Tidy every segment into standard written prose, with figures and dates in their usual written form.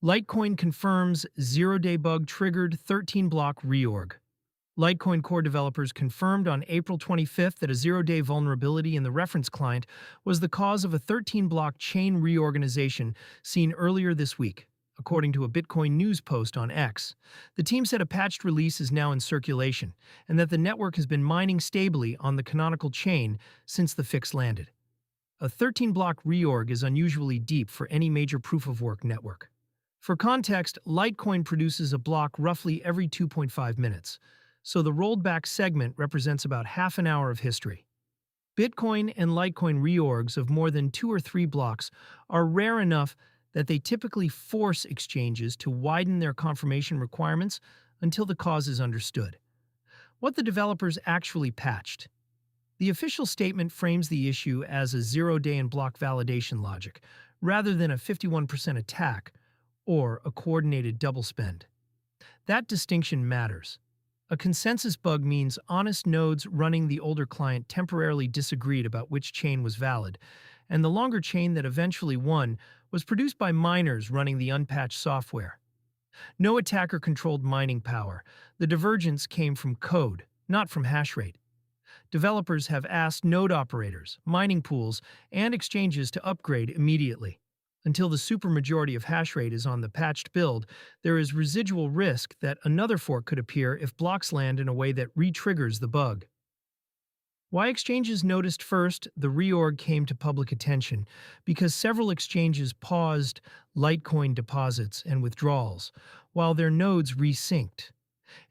Litecoin confirms zero-day bug triggered 13-block reorg. Litecoin core developers confirmed on April 25th that a zero-day vulnerability in the reference client was the cause of a 13-block chain reorganization seen earlier this week, according to a Bitcoin news post on X. The team said a patched release is now in circulation, and that the network has been mining stably on the canonical chain since the fix landed. A 13-block reorg is unusually deep for any major proof-of-work network. For context, Litecoin produces a block roughly every 2.5 minutes, so the rolled-back segment represents about half an hour of history. Bitcoin and Litecoin reorgs of more than 2 or 3 blocks are rare enough that they typically force exchanges to widen their confirmation requirements until the cause is understood. What the developers actually patched. The official statement frames the issue as a zero-day and block validation logic, rather than a 51% attack or a coordinated double spend. That distinction matters. A consensus bug means honest nodes running the older client temporarily disagreed about which chain was valid, and the longer chain that eventually won was produced by miners running the unpatched software. No attacker-controlled mining power. The divergence came from code, not from hash rate. Developers have asked node operators, mining pools, and exchanges to upgrade immediately. Until the supermajority of hash rate is on the patched build, there is residual risk that another fork could appear if blocks land in a way that re-triggers the bug. Why exchanges noticed first? The reorg came to public attention because several exchanges paused Litecoin deposits and withdrawals, while their nodes resynced.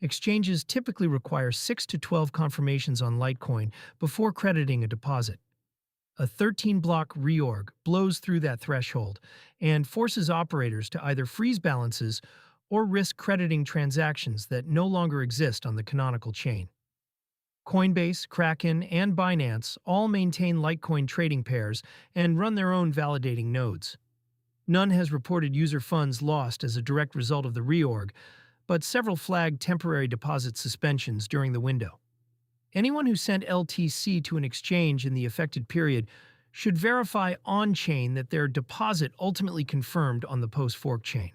Exchanges typically require 6 to 12 confirmations on Litecoin before crediting a deposit. A 13-block reorg blows through that threshold and forces operators to either freeze balances or risk crediting transactions that no longer exist on the canonical chain. Coinbase, Kraken, and Binance all maintain Litecoin trading pairs and run their own validating nodes. None has reported user funds lost as a direct result of the reorg, but several flagged temporary deposit suspensions during the window. Anyone who sent LTC to an exchange in the affected period should verify on-chain that their deposit ultimately confirmed on the post-fork chain.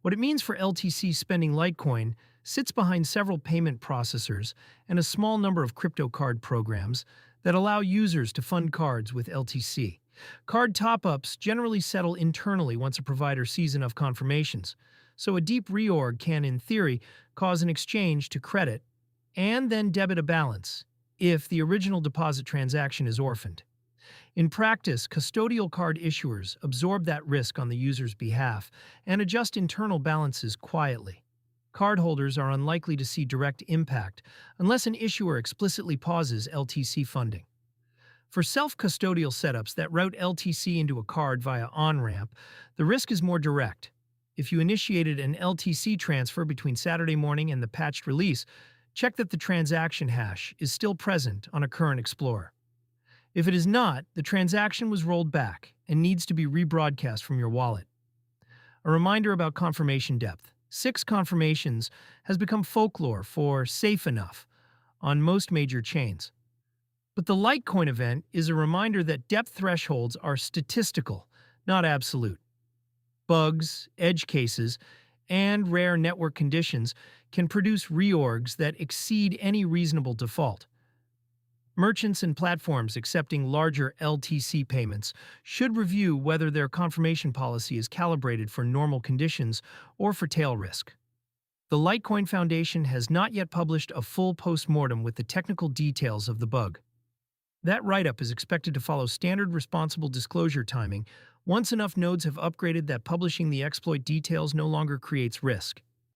What it means for LTC spending Litecoin sits behind several payment processors and a small number of crypto card programs that allow users to fund cards with LTC. Card top-ups generally settle internally once a provider sees enough confirmations, so a deep reorg can, in theory, cause an exchange to credit and then debit a balance if the original deposit transaction is orphaned. In practice, custodial card issuers absorb that risk on the user's behalf and adjust internal balances quietly. Cardholders are unlikely to see direct impact unless an issuer explicitly pauses LTC funding. For self-custodial setups that route LTC into a card via on-ramp, the risk is more direct. If you initiated an LTC transfer between Saturday morning and the patched release, check that the transaction hash is still present on a current Explorer. If it is not, the transaction was rolled back and needs to be rebroadcast from your wallet. A reminder about confirmation depth. 6 confirmations has become folklore for safe enough on most major chains. But the Litecoin event is a reminder that depth thresholds are statistical, not absolute. Bugs, edge cases, and rare network conditions can produce reorgs that exceed any reasonable default. Merchants and platforms accepting larger LTC payments should review whether their confirmation policy is calibrated for normal conditions or for tail risk. The Litecoin Foundation has not yet published a full post-mortem with the technical details of the bug. That write-up is expected to follow standard responsible disclosure timing once enough nodes have upgraded that publishing the exploit details no longer creates risk.